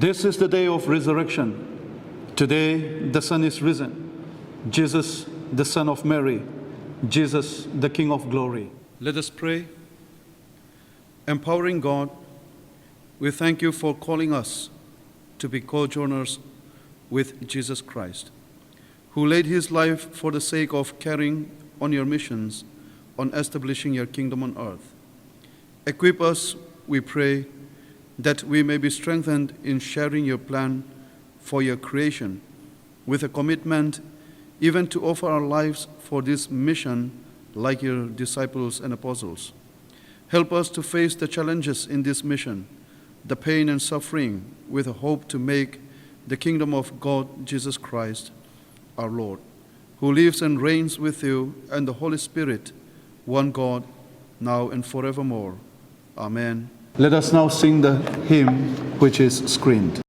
This is the day of resurrection. Today the sun is risen. Jesus, the Son of Mary, Jesus, the King of glory. Let us pray. Empowering God, we thank you for calling us to be co-joiners with Jesus Christ, who laid his life for the sake of carrying on your missions, on establishing your kingdom on earth. Equip us, we pray, that we may be strengthened in sharing your plan for your creation, with a commitment even to offer our lives for this mission like your disciples and apostles. Help us to face the challenges in this mission, the pain and suffering, with a hope to make the kingdom of God, Jesus Christ, our Lord, who lives and reigns with you and the Holy Spirit, one God, now and forevermore. Amen. Let us now sing the hymn which is screened.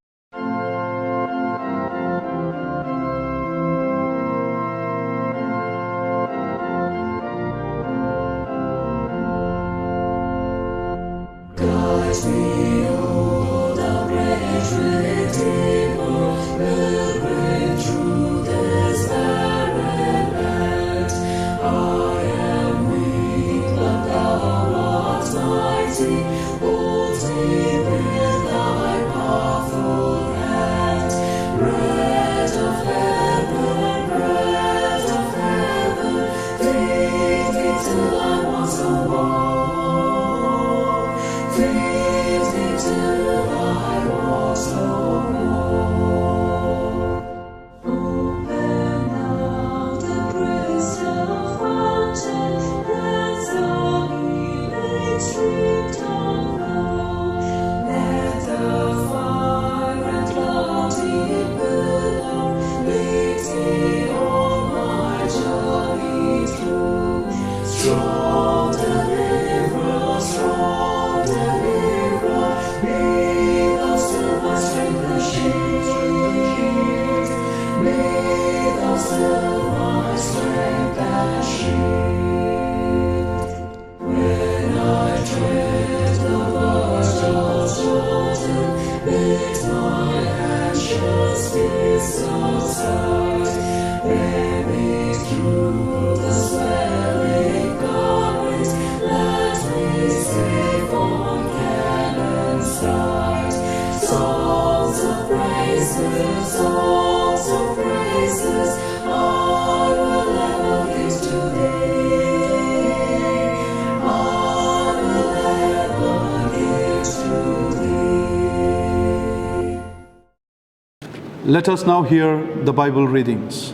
Let us now hear the Bible readings.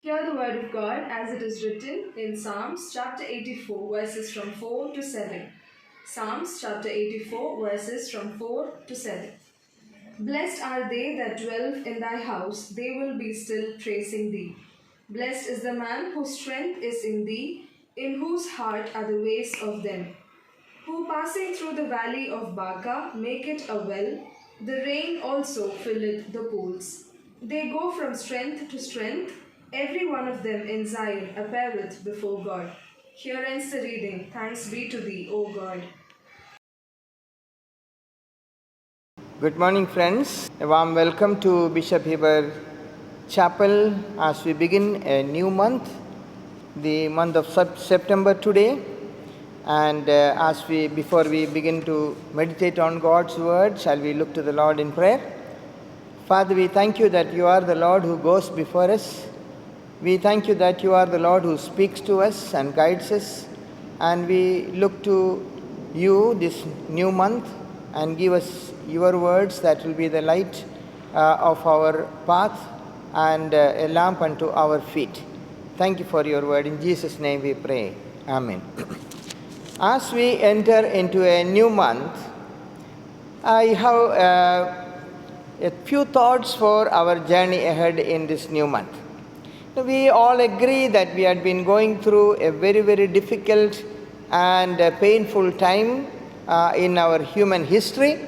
Hear the word of God as it is written in Psalms chapter 84 verses from 4 to 7. Psalms chapter 84 verses from 4 to 7. Blessed are they that dwell in thy house, they will be still praising thee. Blessed is the man whose strength is in thee, in whose heart are the ways of them. Who passing through the valley of Baca make it a well, the rain also filleth the pools. They go from strength to strength, every one of them in Zion appeareth before God. Here ends the reading. Thanks be to thee, O God. Good morning, friends. A warm welcome to Bishop Heber Chapel as we begin a new month, the month of September today. And before we begin to meditate on God's word, shall we look to the Lord in prayer? Father, we thank you that you are the Lord who goes before us. We thank you that you are the Lord who speaks to us and guides us. And we look to you this new month and give us your words that will be the light of our path and a lamp unto our feet. Thank you for your word. In Jesus' name we pray. Amen. As we enter into a new month, I have a few thoughts for our journey ahead in this new month. We all agree that we had been going through a very, very difficult and painful time in our human history.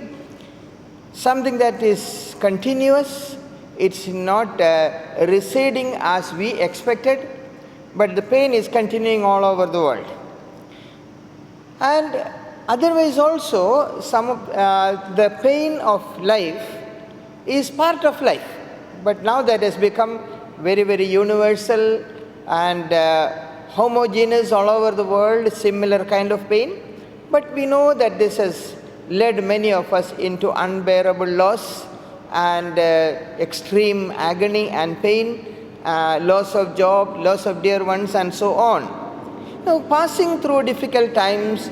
Something that is continuous, it's not receding as we expected, but the pain is continuing all over the world. And otherwise also some of the pain of life is part of life. But now that has become very, very universal and homogeneous all over the world, similar kind of pain. But we know that this has led many of us into unbearable loss and extreme agony and pain, loss of job, loss of dear ones, and so on. Now, passing through difficult times,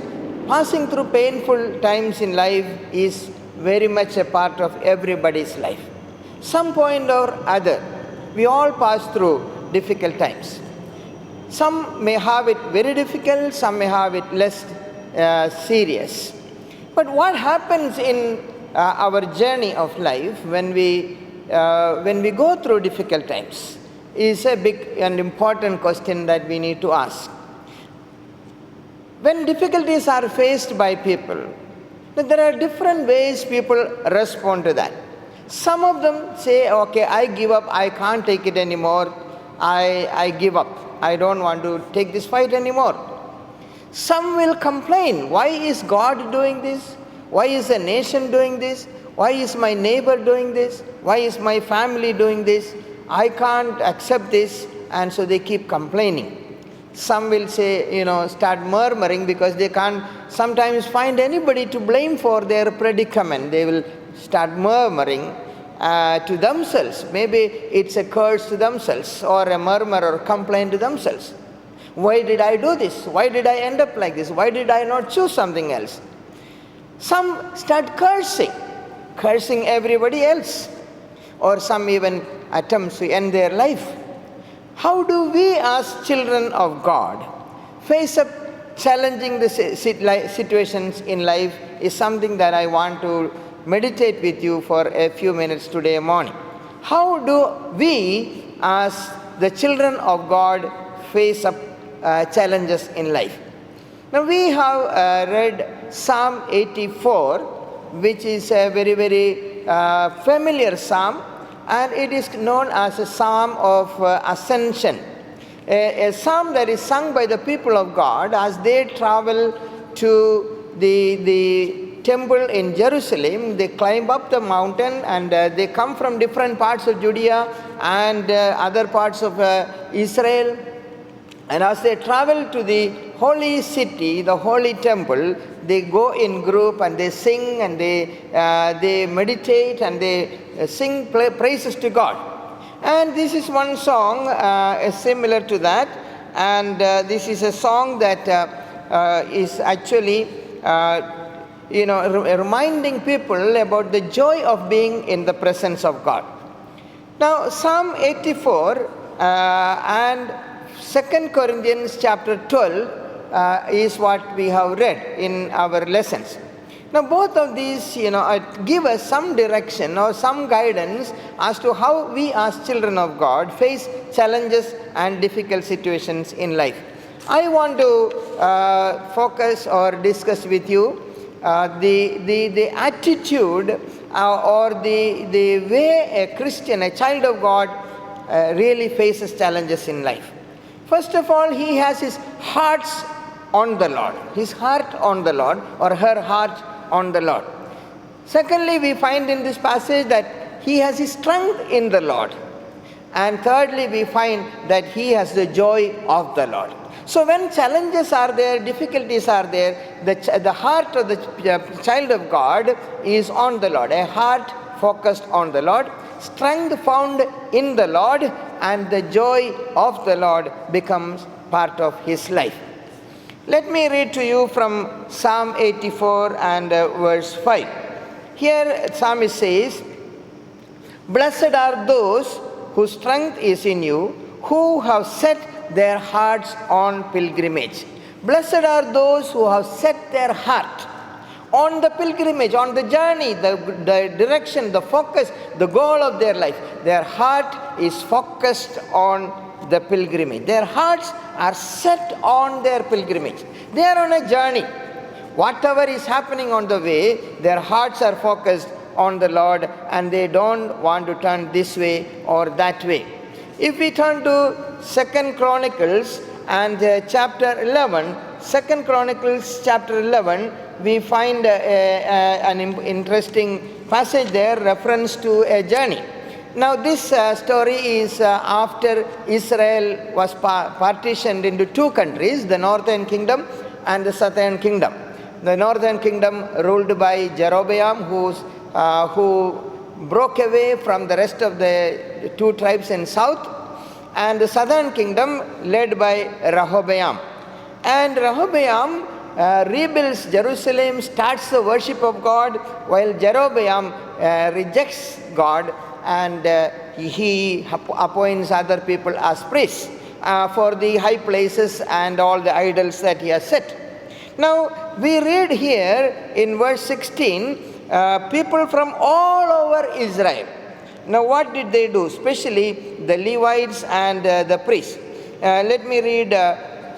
passing through painful times in life is very much a part of everybody's life. Some point or other, we all pass through difficult times. Some may have it very difficult, some may have it less serious. But what happens in our journey of life when we go through difficult times is a big and important question that we need to ask. When difficulties are faced by people, there are different ways people respond to that. Some of them say, okay, I give up, I can't take it anymore, I give up, I don't want to take this fight anymore. Some will complain, why is God doing this? Why is the nation doing this? Why is my neighbor doing this? Why is my family doing this? I can't accept this, and so they keep complaining. Some will say, start murmuring because they can't sometimes find anybody to blame for their predicament. They will start murmuring to themselves. Maybe it's a curse to themselves or a murmur or complaint to themselves. Why did I do this? Why did I end up like this? Why did I not choose something else? Some start cursing everybody else, or some even attempts to end their life. How do we as children of God face up challenging the situations in life is something that I want to meditate with you for a few minutes today morning. How do we as the children of God face up challenges in life? Now we have read Psalm 84, which is a very, very familiar psalm, and it is known as a psalm of ascension. A psalm that is sung by the people of God as they travel to the temple in Jerusalem. They climb up the mountain and they come from different parts of Judea and other parts of Israel. And as they travel to the holy city, the holy temple, they go in group and they sing and they meditate and they sing praises to God. And this is one song similar to that. And this is a song that is actually reminding people about the joy of being in the presence of God. Now Psalm 84 and 2 Corinthians chapter 12 is what we have read in our lessons. Now both of these give us some direction or some guidance as to how we as children of God face challenges and difficult situations in life. I want to focus or discuss with you the attitude or the way a Christian, a child of God, really faces challenges in life. First of all, he has his heart on the Lord. His heart on the Lord, or her heart on the Lord. Secondly, we find in this passage that he has his strength in the Lord. And thirdly, we find that he has the joy of the Lord. So when challenges are there, difficulties are there, the heart of the child of God is on the Lord. A heart focused on the Lord, strength found in the Lord, and the joy of the Lord becomes part of his life. Let me read to you from Psalm 84 and verse 5. Here psalmist says, "Blessed are those whose strength is in you, who have set their hearts on pilgrimage." Blessed are those who have set their heart on the pilgrimage, on the journey, the direction, the focus, the goal of their life. Their heart is focused on the pilgrimage. Their hearts are set on their pilgrimage. They are on a journey. Whatever is happening on the way, their hearts are focused on the Lord, and they don't want to turn this way or that way. If we turn to 2 Chronicles and chapter 11, 2 Chronicles chapter 11, we find an interesting passage there, reference to a journey. Now this story is after Israel was partitioned into two countries, the northern kingdom and the southern kingdom. The northern kingdom ruled by Jeroboam, who broke away from the rest of the two tribes in south, and the southern kingdom led by Rehoboam. And Rehoboam rebuilds Jerusalem, starts the worship of God, while Jeroboam rejects God, and he appoints other people as priests for the high places and all the idols that he has set. Now we read here in verse 16, people from all over Israel. Now what did they do? Especially the Levites and the priests. Let me read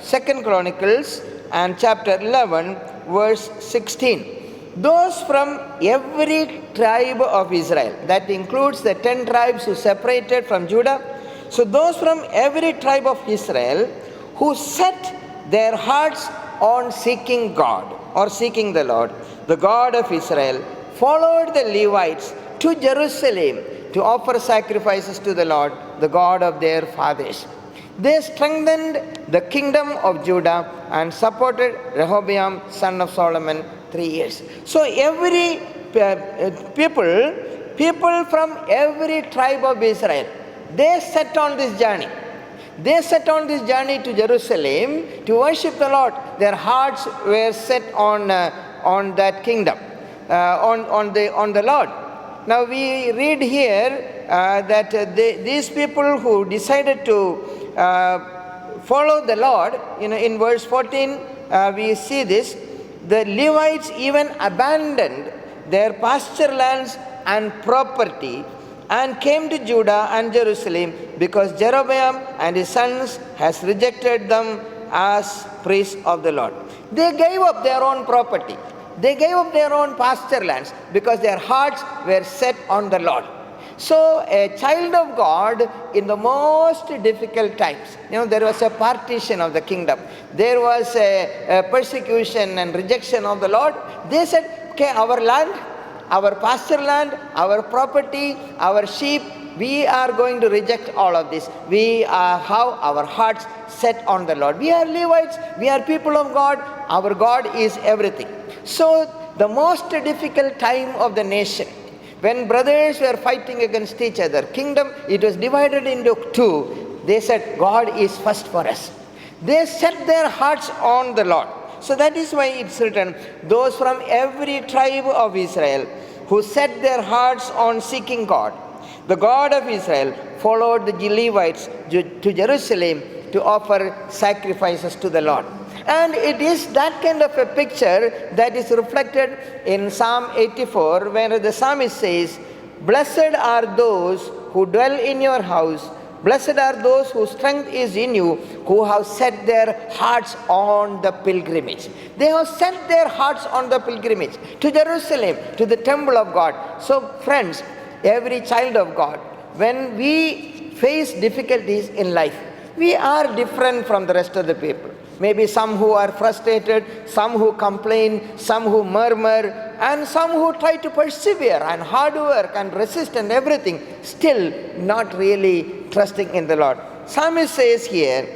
2 Chronicles and chapter 11 verse 16. Those from every tribe of Israel, that includes the 10 tribes who separated from Judah. So those from every tribe of Israel who set their hearts on seeking God or seeking the Lord, the God of Israel, followed the Levites to Jerusalem to offer sacrifices to the Lord, the God of their fathers. They strengthened the kingdom of Judah and supported Rehoboam, son of Solomon, 3 years. So every people from every tribe of Israel, they set on this journey. They set on this journey to Jerusalem to worship the Lord. Their hearts were set on that kingdom, on the Lord. Now we read here that these people who decided to follow the Lord, in verse 14 we see this. The Levites even abandoned their pasture lands and property and came to Judah and Jerusalem because Jeroboam and his sons has rejected them as priests of the Lord. They gave up their own property. They gave up their own pasture lands because their hearts were set on the Lord. So a child of God in the most difficult times, there was a partition of the kingdom. There was a persecution and rejection of the Lord. They said, okay, our land, our pasture land, our property, our sheep, we are going to reject all of this. We have our hearts set on the Lord. We are Levites, we are people of God, our God is everything. So the most difficult time of the nation, when brothers were fighting against each other, kingdom, it was divided into two. They said, God is first for us. They set their hearts on the Lord. So that is why it's written, those from every tribe of Israel who set their hearts on seeking God, the God of Israel, followed the Levites to Jerusalem to offer sacrifices to the Lord. And it is that kind of a picture that is reflected in Psalm 84, where the psalmist says, blessed are those who dwell in your house, blessed are those whose strength is in you, who have set their hearts on the pilgrimage. They have set their hearts on the pilgrimage to Jerusalem, to the temple of God. So friends, every child of God, when we face difficulties in life, we are different from the rest of the people. Maybe some who are frustrated, some who complain, some who murmur, and some who try to persevere and hard work and resist and everything, still not really trusting in the Lord. Psalmist says here,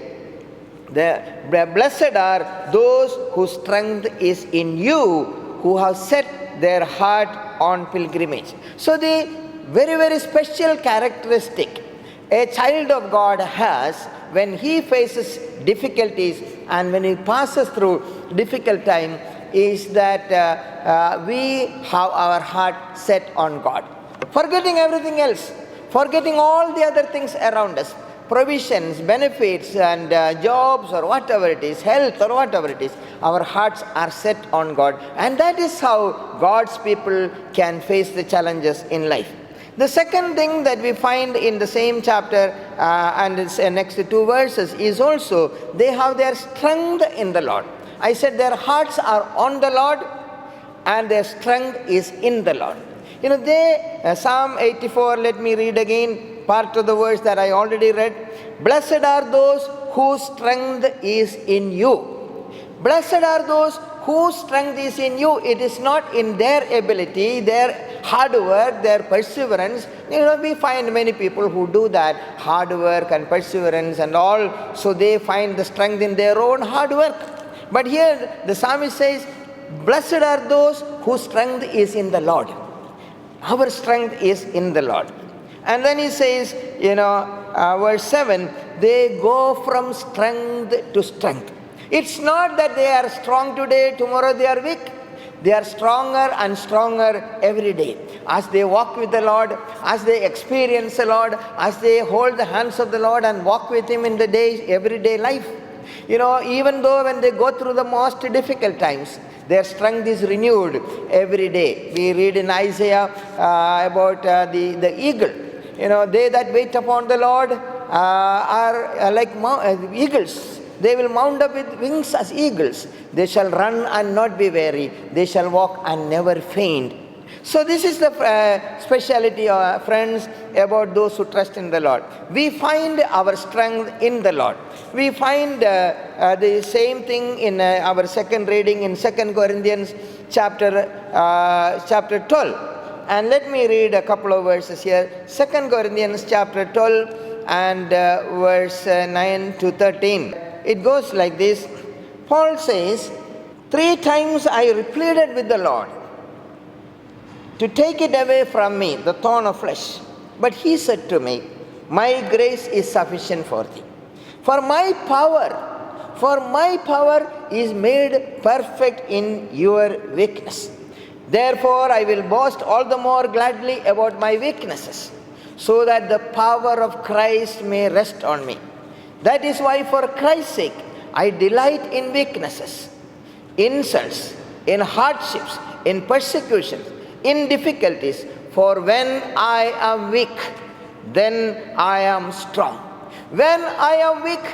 the blessed are those whose strength is in you, who have set their heart on pilgrimage. So the very, very special characteristic a child of God has when he faces difficulties and when he passes through difficult time is that we have our heart set on God. Forgetting everything else, forgetting all the other things around us, provisions, benefits and jobs or whatever it is, health or whatever it is, our hearts are set on God. And that is how God's people can face the challenges in life. The second thing that we find in the same chapter and its next two verses is also they have their strength in the Lord. I said their hearts are on the Lord and their strength is in the Lord. Psalm 84, let me read again part of the verse that I already read. Blessed are those whose strength is in you. Blessed are those whose strength is in you. It is not in their ability, their hard work, their perseverance. We find many people who do that, hard work and perseverance and all, so they find the strength in their own hard work. But here the psalmist says, blessed are those whose strength is in the Lord. Our strength is in the Lord. And then he says, verse 7, they go from strength to strength. It's not that they are strong today, tomorrow they are weak. They are stronger and stronger every day. As they walk with the Lord, as they experience the Lord, as they hold the hands of the Lord and walk with Him in the everyday life. Even though when they go through the most difficult times, their strength is renewed every day. We read in Isaiah about the eagle. They that wait upon the Lord are like eagles. They will mount up with wings as eagles. They shall run and not be weary. They shall walk and never faint. So this is the speciality, friends, about those who trust in the Lord. We find our strength in the Lord. We find the same thing in our second reading in 2 Corinthians chapter 12. And let me read a couple of verses here. 2 Corinthians chapter 12 and verse 9 to 13. It goes like this. Paul says, 3 times I pleaded with the Lord to take it away from me, the thorn of flesh. But he said to me, my grace is sufficient for thee. For my power is made perfect in your weakness. Therefore I will boast all the more gladly about my weaknesses, so that the power of Christ may rest on me. That is why for Christ's sake I delight in weaknesses, insults, in hardships, in persecutions, in difficulties. For when I am weak, then I am strong. When I am weak,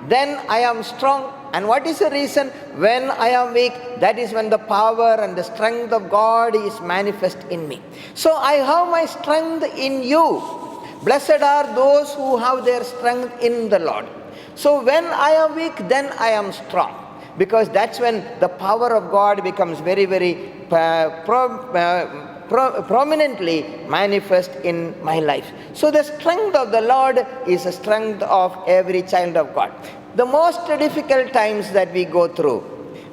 then I am strong. And what is the reason? When I am weak, that is when the power and the strength of God is manifest in me. So I have my strength in you. Blessed are those who have their strength in the Lord. So when I am weak, then I am strong. Because that's when the power of God becomes very, very prominently manifest in my life. So the strength of the Lord is the strength of every child of God. The most difficult times that we go through,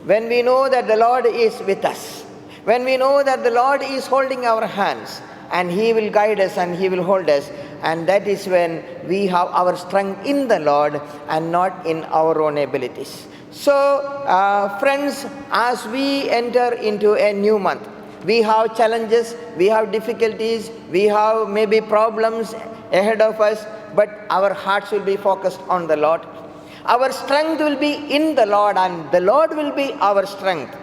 when we know that the Lord is with us, when we know that the Lord is holding our hands, and He will guide us and He will hold us, and that is when we have our strength in the Lord and not in our own abilities. So, friends, as we enter into a new month, we have challenges, we have difficulties, we have maybe problems ahead of us, but our hearts will be focused on the Lord. Our strength will be in the Lord, and the Lord will be our strength.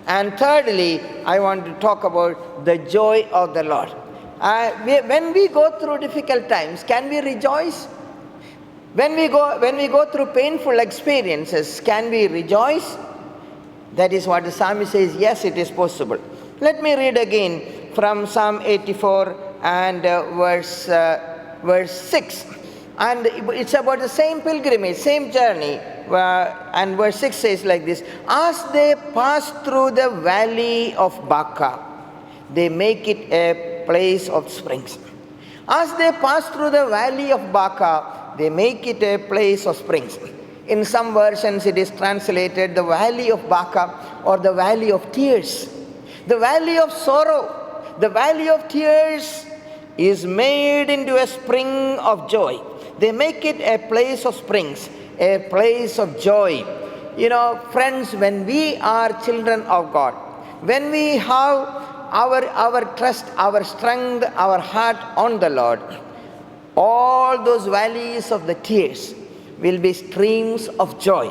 And thirdly, I want to talk about the joy of the Lord. When we go through difficult times, can we rejoice? When we go through painful experiences, can we rejoice? That is what the psalmist says, yes, it is possible. Let me read again from Psalm 84 and verse 6. And it's about the same pilgrimage, same journey. And verse 6 says like this: as they pass through the valley of Baca, they make it a place of springs. As they pass through the valley of Baca, they make it a place of springs. In some versions it is translated the valley of Baca or the valley of tears. The valley of sorrow, the valley of tears is made into a spring of joy. They make it a place of springs, a place of joy. You know, friends, when we are children of God, when we have our trust, our strength, our heart on the Lord, all those valleys of the tears will be streams of joy.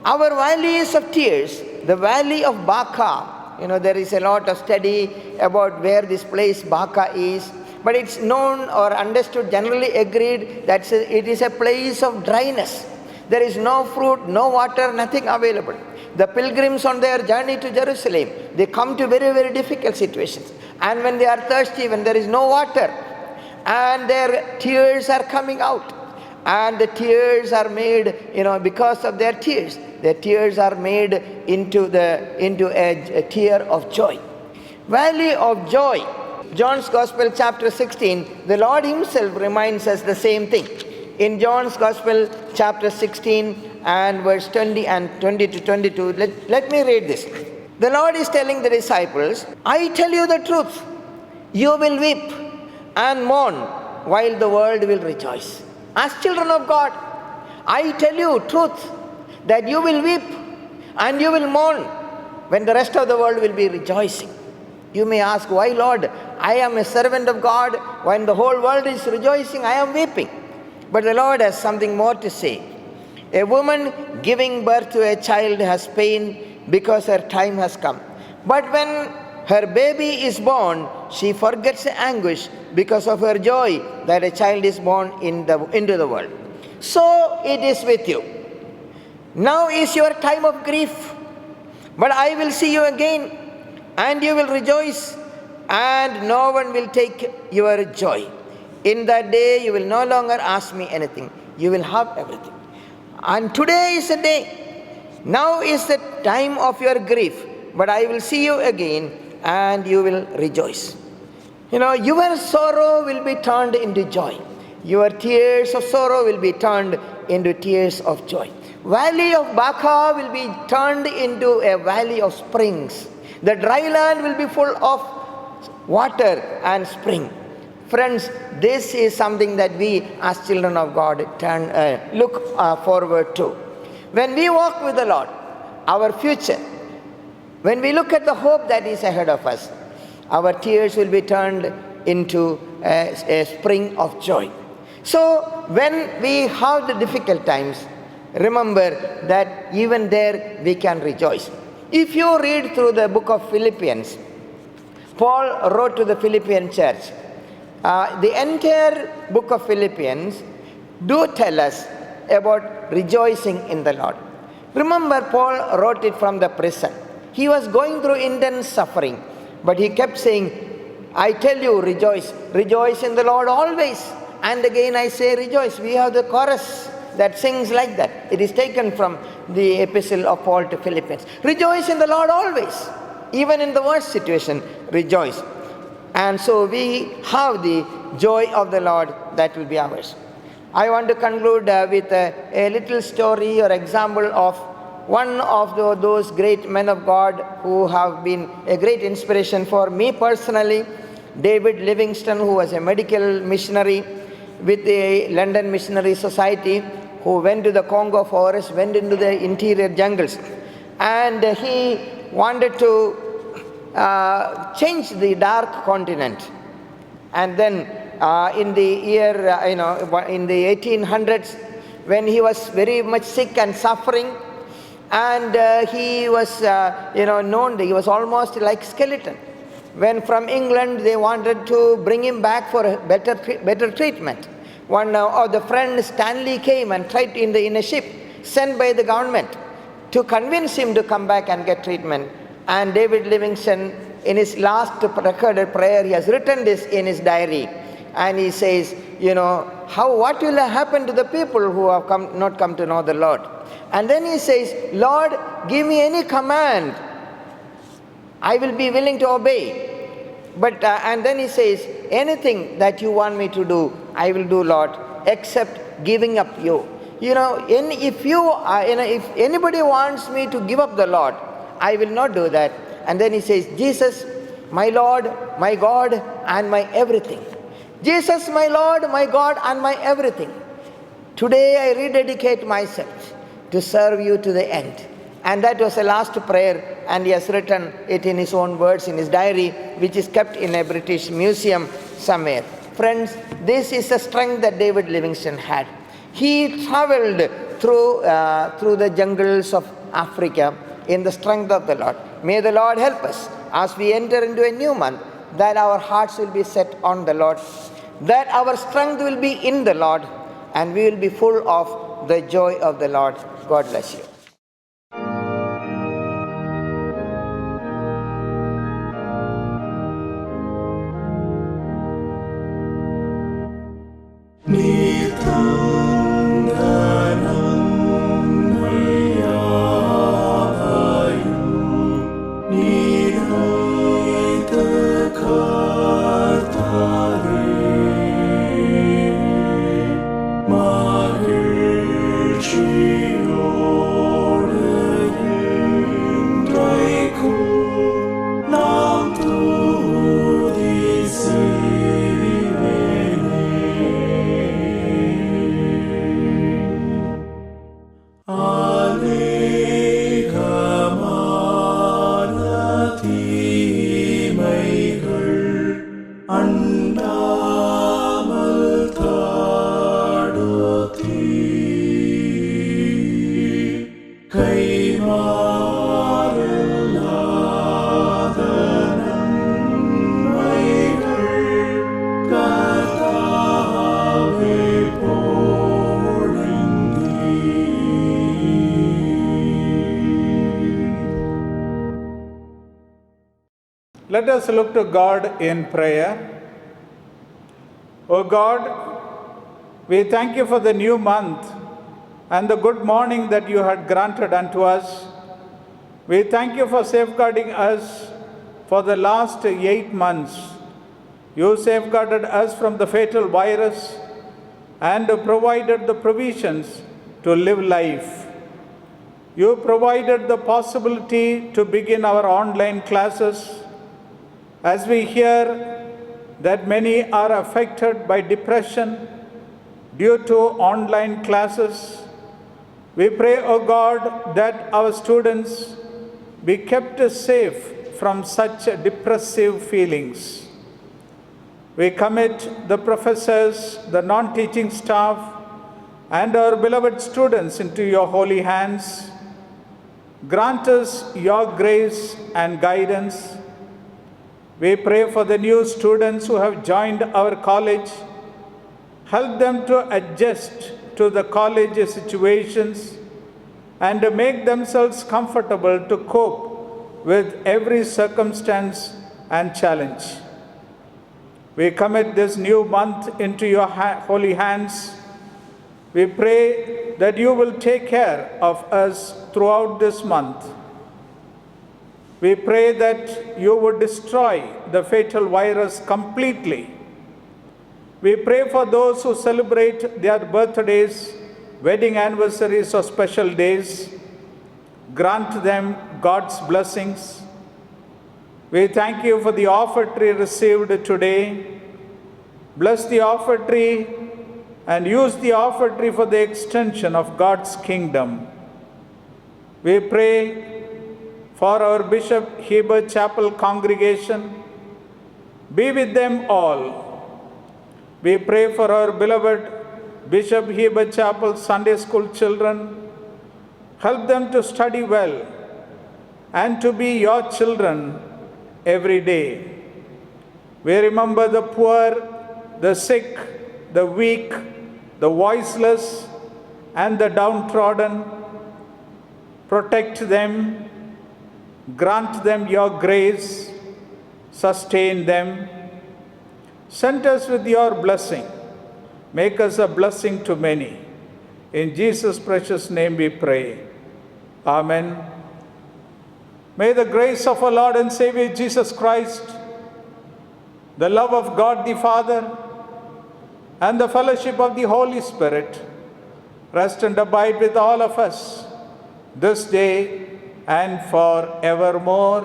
Our valleys of tears, the valley of Baca, you know, there is a lot of study about where this place Baca is, but it's known or understood, generally agreed, that it is a place of dryness. There is no fruit, no water, nothing available. The pilgrims on their journey to Jerusalem, they come to very, very difficult situations. And when they are thirsty, when there is no water, and their tears are coming out, and the tears are made, because of their tears are made into a tear of joy. Valley of joy. John's Gospel chapter 16, the Lord himself reminds us the same thing. In John's Gospel chapter 16 and verse 20 and 20 to 22, let me read this. The Lord is telling the disciples, I tell you the truth, you will weep and mourn while the world will rejoice. As children of God, I tell you truth, that you will weep and you will mourn when the rest of the world will be rejoicing. You may ask, why, Lord? I am a servant of God. When the whole world is rejoicing, I am weeping. But the Lord has something more to say. A woman giving birth to a child has pain because her time has come. But when her baby is born, she forgets the anguish because of her joy that a child is born into the world. So it is with you. Now is your time of grief, but I will see you again, and you will rejoice, and no one will take your joy. In that day you will no longer ask me anything. You will have everything. And today is the day. Now is the time of your grief, but I will see you again, and you will rejoice. Your sorrow will be turned into joy. Your tears of sorrow will be turned into tears of joy. Valley of Baca will be turned into a valley of springs. The dry land will be full of water and spring. Friends, this is something that we as children of God look forward to. When we walk with the Lord, our future, when we look at the hope that is ahead of us, our tears will be turned into a spring of joy. So when we have the difficult times, remember that even there we can rejoice. If you read through the book of Philippians, Paul wrote to the Philippian church. The entire book of Philippians do tell us about rejoicing in the Lord. Remember, Paul wrote it from the prison. He was going through intense suffering, but he kept saying, I tell you, rejoice. Rejoice in the Lord always. And again I say rejoice. We have the chorus that sings like that. It is taken from the epistle of Paul to Philippians. Rejoice in the Lord always. Even in the worst situation, rejoice. And so we have the joy of the Lord that will be ours. I want to conclude with a little story or example of one of those great men of God who have been a great inspiration for me personally, David Livingstone, who was a medical missionary with the London Missionary Society, who went to the Congo forest, went into the interior jungles, and he wanted to change the dark continent. And then in the year, in the 1800s, when he was very much sick and suffering, and he was, known, he was almost like skeleton. When from England they wanted to bring him back for a better treatment. One of the friend Stanley came and tried in a ship sent by the government to convince him to come back and get treatment. And David Livingstone, in his last recorded prayer, he has written this in his diary. And he says, what will happen to the people who have not come to know the Lord? And then he says, Lord, give me any command. I will be willing to obey. But and then he says, anything that you want me to do, I will do, Lord, except giving up you. If anybody wants me to give up the Lord, I will not do that. And then he says, Jesus, my Lord, my God, and my everything. Jesus, my Lord, my God, and my everything. Today I rededicate myself to serve you to the end. And that was the last prayer, and he has written it in his own words in his diary, which is kept in a British museum somewhere. Friends, this is the strength that David Livingstone had. He traveled through the jungles of Africa in the strength of the Lord. May the Lord help us as we enter into a new month, that our hearts will be set on the Lord, that our strength will be in the Lord, and we will be full of the joy of the Lord. God bless you. Nito Let us look to God in prayer. O God, we thank you for the new month and the good morning that you had granted unto us. We thank you for safeguarding us for the last 8 months. You safeguarded us from the fatal virus and provided the provisions to live life. You provided the possibility to begin our online classes. As we hear that many are affected by depression due to online classes, we pray, O God, that our students be kept safe from such depressive feelings. We commit the professors, the non-teaching staff, and our beloved students into your holy hands. Grant us your grace and guidance. We pray for the new students who have joined our college. Help them to adjust to the college situations and make themselves comfortable to cope with every circumstance and challenge. We commit this new month into your holy hands. We pray that you will take care of us throughout this month. We pray that you would destroy the fatal virus completely. We pray for those who celebrate their birthdays, wedding anniversaries, or special days. Grant them God's blessings. We thank you for the offertory received today. Bless the offertory and use the offertory for the extension of God's kingdom. We pray for our Bishop Heber Chapel congregation. Be with them all. We pray for our beloved Bishop Heber Chapel Sunday School children. Help them to study well and to be your children every day. We remember the poor, the sick, the weak, the voiceless, and the downtrodden. Protect them. Grant them your grace, sustain them. Send us with your blessing. Make us a blessing to many. In Jesus' precious name we pray. Amen. May the grace of our Lord and Savior Jesus Christ, the love of God the Father, and the fellowship of the Holy Spirit rest and abide with all of us this day and forevermore.